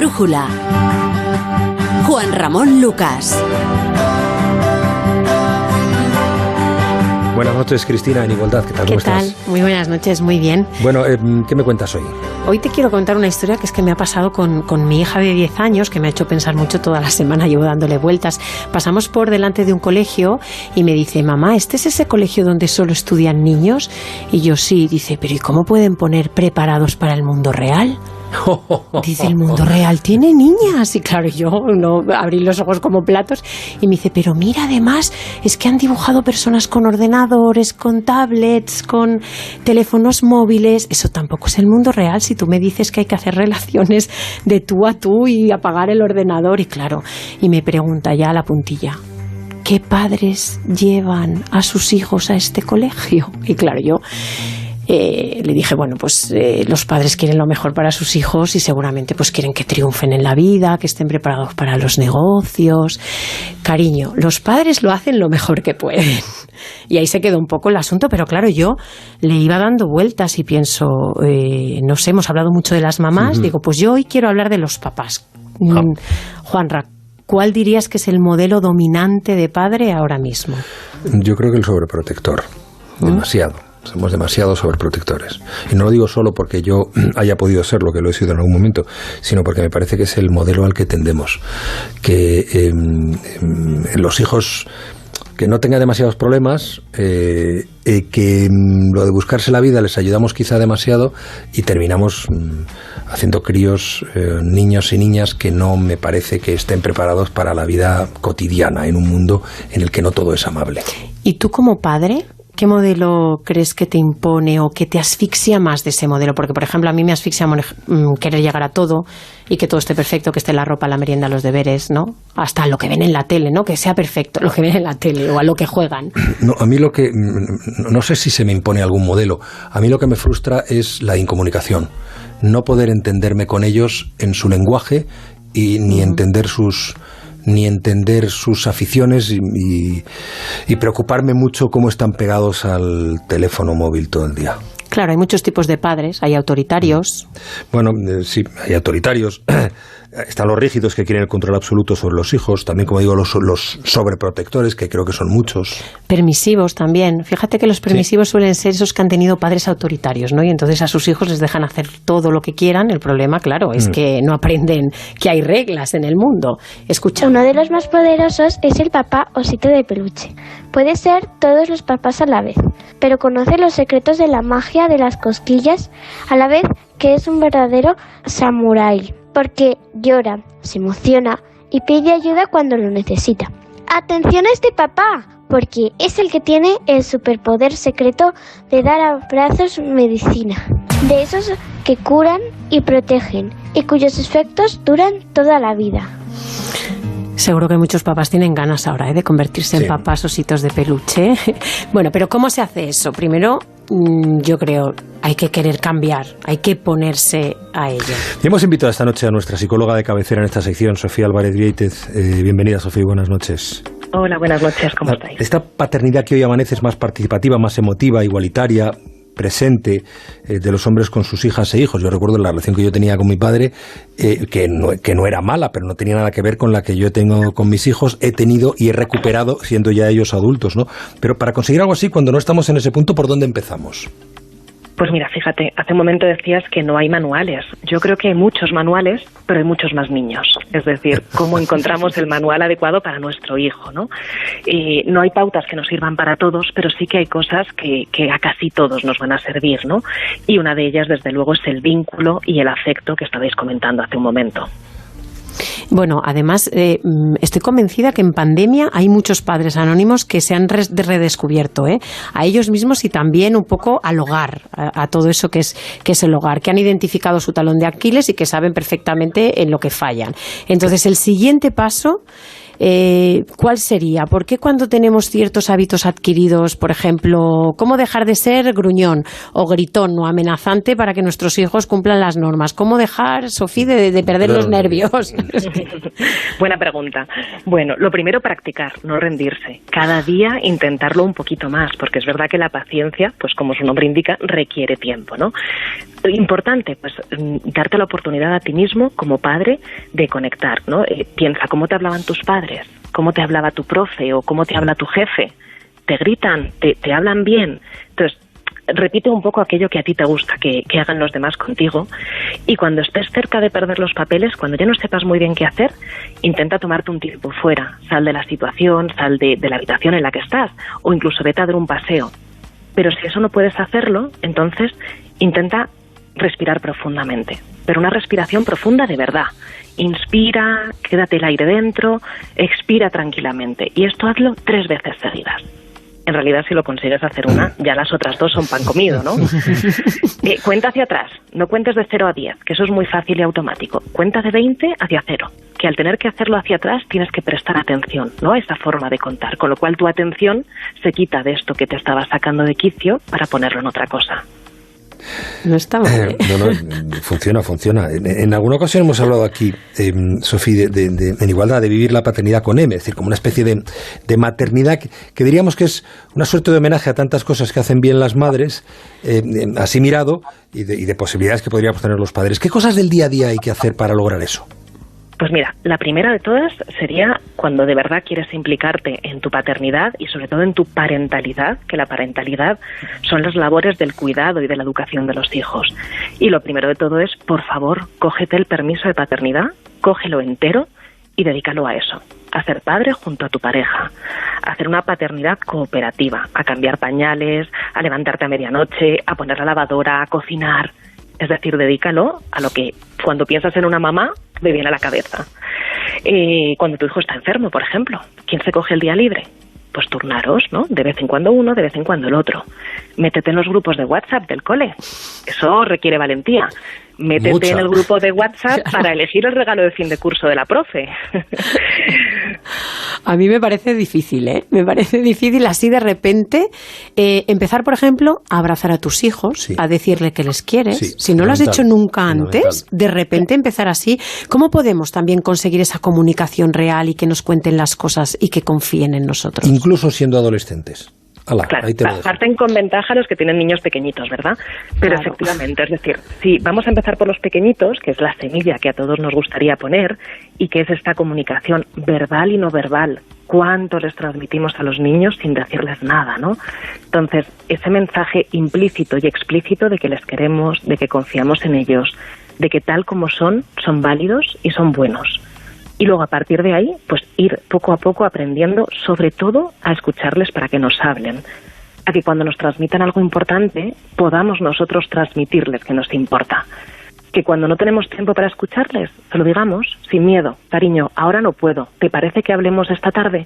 brújula. Juan Ramón Lucas. Buenas noches, Cristina, en Igualdad. ¿Qué tal? ¿Cómo estás? ¿Qué tal? Muy buenas noches, muy bien. Bueno, ¿qué me cuentas hoy? Hoy te quiero contar una historia que es que me ha pasado con mi hija de 10 años, que me ha hecho pensar mucho toda la semana, llevo dándole vueltas. Pasamos por delante de un colegio y me dice, mamá, ¿este es ese colegio donde solo estudian niños? Y yo, sí. Dice, pero ¿y cómo pueden poner preparados para el mundo real? Dice, el mundo real tiene niñas. Y claro, yo no abrí los ojos como platos y me dice, pero mira, además es que han dibujado personas con ordenadores, con tablets, con teléfonos móviles. Eso tampoco es el mundo real. Si tú me dices que hay que hacer relaciones de tú a tú y apagar el ordenador. Y claro, y me pregunta ya a la puntilla, ¿qué padres llevan a sus hijos a este colegio? Y claro, yo le dije, bueno, pues los padres quieren lo mejor para sus hijos y seguramente pues quieren que triunfen en la vida, que estén preparados para los negocios. Cariño, los padres lo hacen lo mejor que pueden. Y ahí se quedó un poco el asunto, pero claro, yo le iba dando vueltas y pienso, no sé, hemos hablado mucho de las mamás, digo, pues yo hoy quiero hablar de los papás. Juanra, ¿cuál dirías que es el modelo dominante de padre ahora mismo? Yo creo que el sobreprotector, demasiado. Somos demasiado sobreprotectores. Y no lo digo solo porque yo haya podido serlo, que lo he sido en algún momento, sino porque me parece que es el modelo al que tendemos. Que los hijos que no tengan demasiados problemas, que lo de buscarse la vida les ayudamos quizá demasiado y terminamos haciendo críos, niños y niñas que no me parece que estén preparados para la vida cotidiana en un mundo en el que no todo es amable. ¿Y tú como padre? ¿Qué modelo crees que te impone o que te asfixia más de ese modelo? Porque, por ejemplo, a mí me asfixia querer llegar a todo y que todo esté perfecto, que esté la ropa, la merienda, los deberes, ¿no? Hasta lo que ven en la tele, ¿no? Que sea perfecto lo que ven en la tele o a lo que juegan. No, a mí lo que... No sé si se me impone algún modelo. A mí lo que me frustra es la incomunicación. No poder entenderme con ellos en su lenguaje y ni entender sus aficiones y preocuparme mucho cómo están pegados al teléfono móvil todo el día. Claro, hay muchos tipos de padres, hay autoritarios. Bueno, sí, hay autoritarios. Están los rígidos que quieren el control absoluto sobre los hijos, también, como digo, los sobreprotectores, que creo que son muchos. Permisivos también. Fíjate que los permisivos suelen ser esos que han tenido padres autoritarios, ¿no? Y entonces a sus hijos les dejan hacer todo lo que quieran. El problema, claro, es que no aprenden que hay reglas en el mundo. Escucha. Uno de los más poderosos es el papá osito de peluche. Puede ser todos los papás a la vez, pero conoce los secretos de la magia de las cosquillas, a la vez que es un verdadero samurái, porque llora, se emociona y pide ayuda cuando lo necesita. Atención a este papá, porque es el que tiene el superpoder secreto de dar abrazos medicina, de esos que curan y protegen y cuyos efectos duran toda la vida. Seguro que muchos papás tienen ganas ahora de convertirse en papás ositos de peluche. Bueno, pero ¿cómo se hace eso? Primero, yo creo, hay que querer cambiar, hay que ponerse a ello. Y hemos invitado esta noche a nuestra psicóloga de cabecera en esta sección, Sofía Álvarez Viéitez. Bienvenida, Sofía, buenas noches. Hola, buenas noches, ¿cómo estáis? Esta paternidad que hoy amanece es más participativa, más emotiva, igualitaria, presente de los hombres con sus hijas e hijos. Yo recuerdo la relación que yo tenía con mi padre, que no era mala, pero no tenía nada que ver con la que yo tengo con mis hijos, he tenido y he recuperado siendo ya ellos adultos, ¿no? Pero para conseguir algo así, cuando no estamos en ese punto, ¿por dónde empezamos? Pues mira, fíjate, hace un momento decías que no hay manuales. Yo creo que hay muchos manuales, pero hay muchos más niños. Es decir, cómo encontramos el manual adecuado para nuestro hijo, ¿no? No hay pautas que nos sirvan para todos, pero sí que hay cosas que a casi todos nos van a servir, ¿no? Y una de ellas, desde luego, es el vínculo y el afecto que estabais comentando hace un momento. Bueno, además, estoy convencida que en pandemia hay muchos padres anónimos que se han redescubierto, a ellos mismos y también un poco al hogar, a todo eso que es el hogar, que han identificado su talón de Aquiles y que saben perfectamente en lo que fallan. Entonces, el siguiente paso ¿cuál sería? ¿Por qué cuando tenemos ciertos hábitos adquiridos, por ejemplo, cómo dejar de ser gruñón o gritón o amenazante para que nuestros hijos cumplan las normas? ¿Cómo dejar, Sofía, de perder los nervios? Buena pregunta. Bueno, lo primero, practicar, no rendirse. Cada día intentarlo un poquito más, porque es verdad que la paciencia, pues como su nombre indica, requiere tiempo, ¿no? Importante, pues darte la oportunidad a ti mismo como padre de conectar, ¿no? Piensa, ¿cómo te hablaban tus padres? ¿Cómo te hablaba tu profe o cómo te habla tu jefe? ¿Te gritan? ¿Te hablan bien? Entonces, repite un poco aquello que a ti te gusta que hagan los demás contigo, y cuando estés cerca de perder los papeles, cuando ya no sepas muy bien qué hacer, intenta tomarte un tiempo fuera, sal de la situación, sal de la habitación en la que estás, o incluso vete a dar un paseo. Pero si eso no puedes hacerlo, entonces intenta respirar profundamente, pero una respiración profunda de verdad. Inspira, quédate el aire dentro, expira tranquilamente, y esto hazlo 3 veces seguidas. En realidad, si lo consigues hacer una, ya las otras 2 son pan comido, ¿no? Cuenta hacia atrás, no cuentes de 0 a 10, que eso es muy fácil y automático. Cuenta de 20 hacia 0, que al tener que hacerlo hacia atrás tienes que prestar atención, ¿no?, a esa forma de contar, con lo cual tu atención se quita de esto que te estaba sacando de quicio para ponerlo en otra cosa. No está mal. Funciona. En alguna ocasión hemos hablado aquí, Sofía, en igualdad, de vivir la paternidad con M, es decir, como una especie de maternidad que diríamos que es una suerte de homenaje a tantas cosas que hacen bien las madres, así mirado, y de posibilidades que podríamos tener los padres. ¿Qué cosas del día a día hay que hacer para lograr eso? Pues mira, la primera de todas sería cuando de verdad quieres implicarte en tu paternidad y sobre todo en tu parentalidad, que la parentalidad son las labores del cuidado y de la educación de los hijos. Y lo primero de todo es, por favor, cógete el permiso de paternidad, cógelo entero y dedícalo a eso, a ser padre junto a tu pareja, a hacer una paternidad cooperativa, a cambiar pañales, a levantarte a medianoche, a poner la lavadora, a cocinar. Es decir, dedícalo a lo que cuando piensas en una mamá te viene a la cabeza. Cuando tu hijo está enfermo, por ejemplo, ¿quién se coge el día libre? Pues turnaros, ¿no? De vez en cuando uno, de vez en cuando el otro. Métete en los grupos de WhatsApp del cole. Eso requiere valentía. Métete en el grupo de WhatsApp para elegir el regalo de fin de curso de la profe. A mí me parece difícil, ¿eh? Me parece difícil así de repente empezar, por ejemplo, a abrazar a tus hijos, sí, a decirle que les quieres. Sí, si no lo has hecho nunca antes, de repente empezar así. ¿Cómo podemos también conseguir esa comunicación real y que nos cuenten las cosas y que confíen en nosotros? Incluso siendo adolescentes. Claro, parten con ventaja los que tienen niños pequeñitos, ¿verdad? Pero claro, efectivamente, es decir, si vamos a empezar por los pequeñitos, que es la semilla que a todos nos gustaría poner, y que es esta comunicación verbal y no verbal, cuánto les transmitimos a los niños sin decirles nada, ¿no? Entonces, ese mensaje implícito y explícito de que les queremos, de que confiamos en ellos, de que tal como son válidos y son buenos. Y luego, a partir de ahí, pues ir poco a poco aprendiendo, sobre todo, a escucharles para que nos hablen. A que cuando nos transmitan algo importante, podamos nosotros transmitirles que nos importa. Que cuando no tenemos tiempo para escucharles, se lo digamos sin miedo. Cariño, ahora no puedo. ¿Te parece que hablemos esta tarde?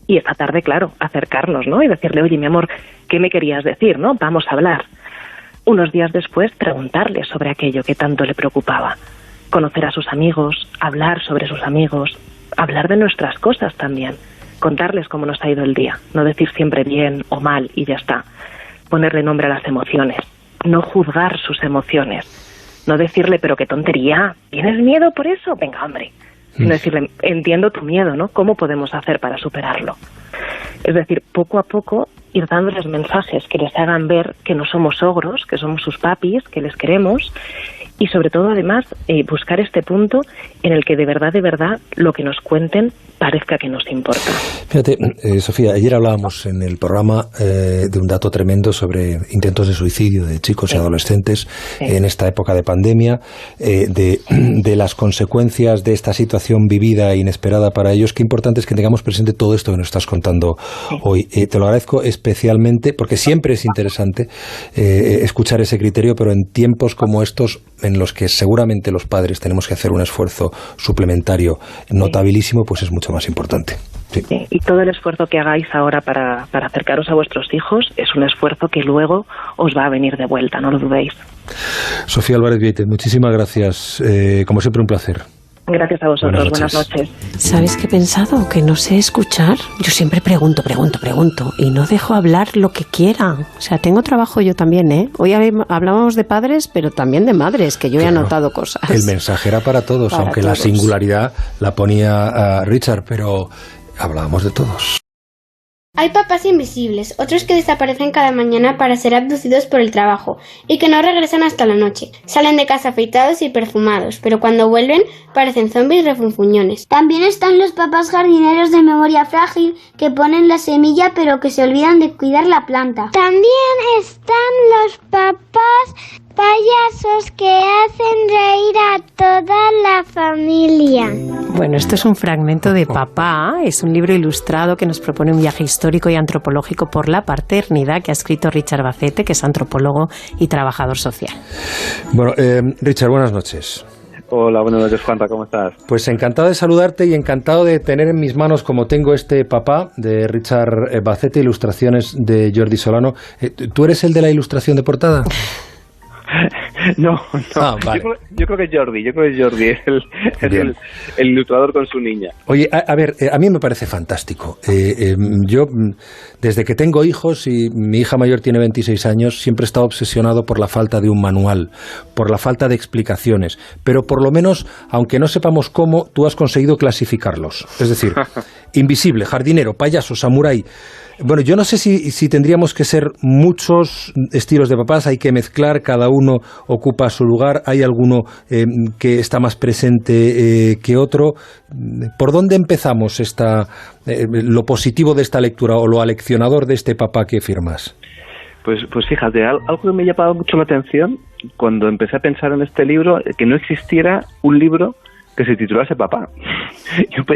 Y esta tarde, claro, acercarnos, ¿no? Y decirle, oye, mi amor, ¿qué me querías decir, no? Vamos a hablar. Unos días después, preguntarle sobre aquello que tanto le preocupaba. Conocer a sus amigos, hablar sobre sus amigos, hablar de nuestras cosas también, contarles cómo nos ha ido el día, no decir siempre bien o mal y ya está, ponerle nombre a las emociones, no juzgar sus emociones, no decirle pero qué tontería, ¿tienes miedo por eso? Venga, hombre, sino decirle entiendo tu miedo, ¿no? ¿Cómo podemos hacer para superarlo? Es decir, poco a poco ir dándoles mensajes que les hagan ver que no somos ogros, que somos sus papis, que les queremos. Y sobre todo, además, buscar este punto en el que de verdad, lo que nos cuenten parezca que nos importa. Fíjate, Sofía, ayer hablábamos en el programa de un dato tremendo sobre intentos de suicidio de chicos y adolescentes en esta época de pandemia, de las consecuencias de esta situación vivida e inesperada para ellos. Qué importante es que tengamos presente todo esto que nos estás contando hoy. Te lo agradezco especialmente porque siempre es interesante escuchar ese criterio, pero en tiempos como estos, en los que seguramente los padres tenemos que hacer un esfuerzo suplementario notabilísimo, pues es mucho más importante. Sí. Sí, y todo el esfuerzo que hagáis ahora para acercaros a vuestros hijos es un esfuerzo que luego os va a venir de vuelta, no lo dudéis. Sofía Álvarez Vieites, muchísimas gracias. Como siempre, un placer. Gracias a vosotros. Buenas noches. ¿Sabes qué he pensado? Que no sé escuchar. Yo siempre pregunto y no dejo hablar lo que quieran. O sea, tengo trabajo yo también, ¿eh? Hoy hablábamos de padres, pero también de madres, que yo he anotado cosas. El mensaje era para todos, aunque la singularidad la ponía Richard, pero hablábamos de todos. Hay papás invisibles, otros que desaparecen cada mañana para ser abducidos por el trabajo y que no regresan hasta la noche. Salen de casa afeitados y perfumados, pero cuando vuelven parecen zombies refunfuñones. También están los papás jardineros de memoria frágil que ponen la semilla pero que se olvidan de cuidar la planta. También están los papás payasos que hacen reír a toda la familia. Bueno, esto es un fragmento de Papá, es un libro ilustrado que nos propone un viaje histórico y antropológico por la paternidad que ha escrito Richard Bacete, que es antropólogo y trabajador social. Bueno, Richard, buenas noches. Hola, buenas noches, Juanra, ¿cómo estás? Pues encantado de saludarte y encantado de tener en mis manos, como tengo este Papá, de Richard Bacete, ilustraciones de Jordi Solano. ¿Tú eres el de la ilustración de portada? No. Vale. Yo creo que es Jordi, es el ilustrador con su niña. Oye, a ver, a mí me parece fantástico. Yo, desde que tengo hijos, y mi hija mayor tiene 26 años, siempre he estado obsesionado por la falta de un manual, por la falta de explicaciones, pero por lo menos, aunque no sepamos cómo, tú has conseguido clasificarlos. Es decir, invisible, jardinero, payaso, samurái. Bueno, yo no sé si tendríamos que ser muchos estilos de papás, hay que mezclar, cada uno ocupa su lugar, hay alguno que está más presente que otro. ¿Por dónde empezamos lo positivo de esta lectura o lo aleccionador de este Papá que firmas? Pues fíjate, algo que me ha llamado mucho la atención cuando empecé a pensar en este libro, que no existiera un libro que se titulase Papá.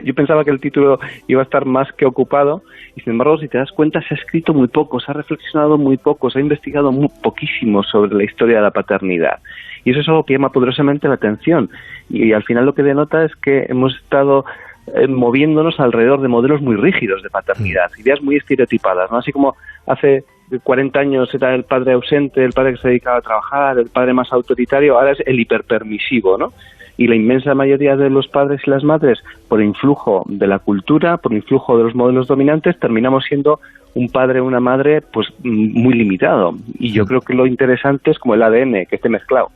Yo pensaba que el título iba a estar más que ocupado y, sin embargo, si te das cuenta, se ha escrito muy poco, se ha reflexionado muy poco, se ha investigado muy poquísimo sobre la historia de la paternidad. Y eso es algo que llama poderosamente la atención. Y al final lo que denota es que hemos estado moviéndonos alrededor de modelos muy rígidos de paternidad, ideas muy estereotipadas, ¿no? Así como hace 40 años era el padre ausente, el padre que se dedicaba a trabajar, el padre más autoritario, ahora es el hiperpermisivo, ¿no? Y la inmensa mayoría de los padres y las madres, por influjo de la cultura, por influjo de los modelos dominantes, terminamos siendo un padre o una madre pues muy limitado. Y yo creo que lo interesante es como el ADN, que esté mezclado.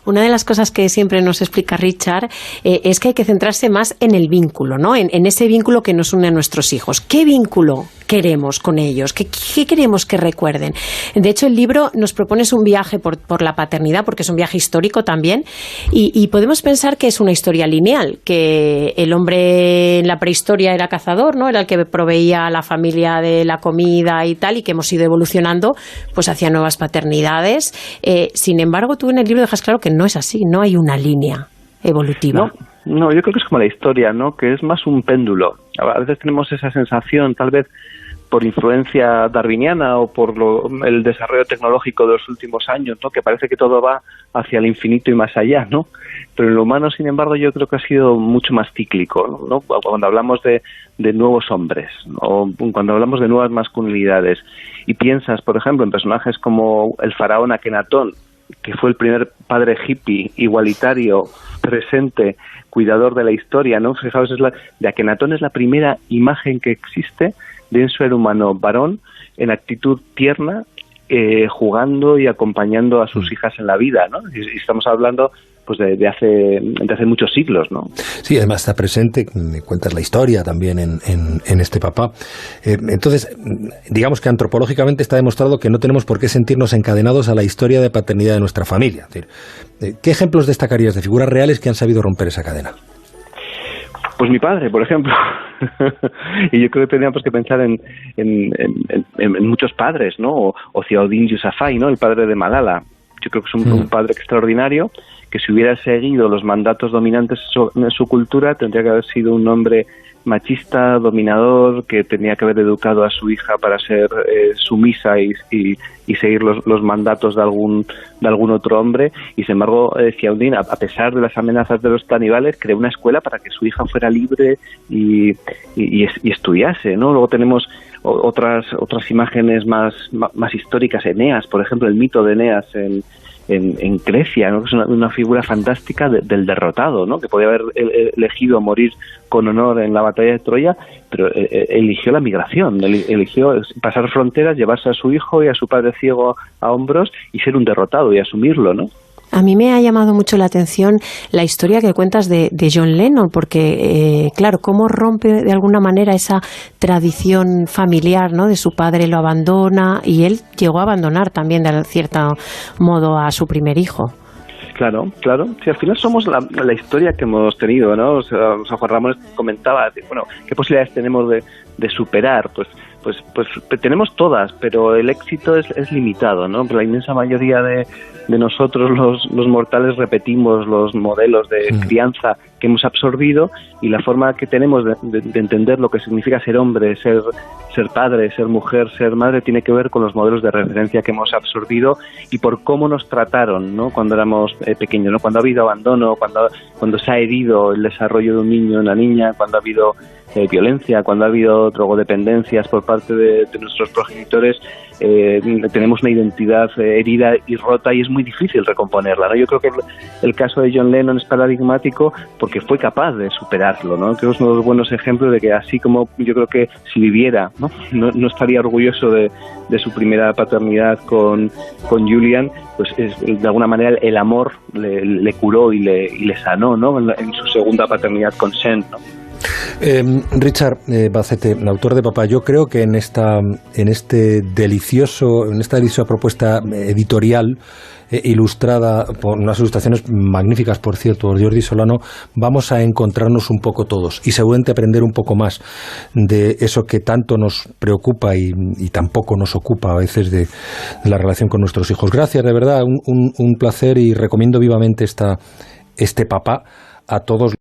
Una de las cosas que siempre nos explica Richard es que hay que centrarse más en el vínculo, ¿no? En ese vínculo que nos une a nuestros hijos. ¿Qué vínculo queremos con ellos? ¿Qué queremos que recuerden? De hecho, el libro nos propone un viaje por la paternidad, porque es un viaje histórico también, y podemos pensar que es una historia lineal, que el hombre en la prehistoria era cazador, ¿no? Era el que proveía a la familia de la comida y tal, y que hemos ido evolucionando pues hacia nuevas paternidades. Sin embargo, tú en el libro dejas claro que no es así, no hay una línea evolutiva. No, yo creo que es como la historia, ¿no? Que es más un péndulo. A veces tenemos esa sensación, tal vez por influencia darwiniana o por el desarrollo tecnológico de los últimos años, ¿no? Que parece que todo va hacia el infinito y más allá, ¿no? Pero en lo humano, sin embargo, yo creo que ha sido mucho más cíclico, ¿no? Cuando hablamos de nuevos hombres, o cuando hablamos de nuevas masculinidades, y piensas, por ejemplo, en personajes como el faraón Akenatón, que fue el primer padre hippie, igualitario, presente, cuidador de la historia, ¿no? Fijaos, de Akenatón es la primera imagen que existe de un ser humano varón en actitud tierna, jugando y acompañando a sus hijas en la vida, ¿no? Y estamos hablando pues de hace muchos siglos, ¿no? Sí, además está presente, me cuentas la historia también en este Papá. Entonces, digamos que antropológicamente está demostrado que no tenemos por qué sentirnos encadenados a la historia de paternidad de nuestra familia. Es decir, ¿qué ejemplos destacarías de figuras reales que han sabido romper esa cadena? Pues mi padre, por ejemplo. Y yo creo que tendríamos que pensar en muchos padres, ¿no? O Ziauddin Yousafzai, ¿no? El padre de Malala. Yo creo que es un padre extraordinario, que si hubiera seguido los mandatos dominantes en su cultura, tendría que haber sido un hombre machista, dominador, que tenía que haber educado a su hija para ser sumisa y seguir los mandatos de algún otro hombre. Y sin embargo, Ziauddin, a pesar de las amenazas de los caníbales, creó una escuela para que su hija fuera libre y estudiase, ¿no? Luego tenemos otras imágenes más históricas. Eneas, por ejemplo, el mito de Eneas en Grecia, ¿no? Que es una figura fantástica del derrotado, ¿no? Que podía haber elegido morir con honor en la batalla de Troya, pero eligió la migración, eligió pasar fronteras, llevarse a su hijo y a su padre ciego a hombros y ser un derrotado y asumirlo, ¿no? A mí me ha llamado mucho la atención la historia que cuentas de John Lennon, porque, claro, cómo rompe de alguna manera esa tradición familiar, ¿no? De su padre lo abandona y él llegó a abandonar también de cierto modo a su primer hijo. Claro. Sí, al final somos la historia que hemos tenido, ¿no? O sea, Juan Ramón comentaba, bueno, ¿qué posibilidades tenemos de superar? Pues tenemos todas, pero el éxito es limitado, ¿no? La inmensa mayoría de nosotros los mortales repetimos los modelos de crianza que hemos absorbido, y la forma que tenemos de entender lo que significa ser hombre, ser padre, ser mujer, ser madre, tiene que ver con los modelos de referencia que hemos absorbido y por cómo nos trataron, ¿no? Cuando éramos pequeños, ¿no? Cuando ha habido abandono, cuando se ha herido el desarrollo de un niño o una niña, cuando ha habido violencia, cuando ha habido drogodependencias por parte de nuestros progenitores, tenemos una identidad herida y rota y es muy difícil recomponerla, ¿no? Yo creo que el caso de John Lennon es paradigmático porque fue capaz de superarlo, ¿no? Creo que es uno de los buenos ejemplos de que así como yo creo que si viviera, no estaría orgulloso de su primera paternidad con Julian, pues de alguna manera el amor le curó y le sanó, ¿no? En su segunda paternidad con Sean, ¿no? Richard Bacete, el autor de Papá, yo creo que en esta deliciosa propuesta editorial ilustrada por unas ilustraciones magníficas, por cierto, por Jordi Solano, vamos a encontrarnos un poco todos y seguramente aprender un poco más de eso que tanto nos preocupa y tampoco nos ocupa a veces de la relación con nuestros hijos. Gracias, de verdad, un placer, y recomiendo vivamente este Papá a todos.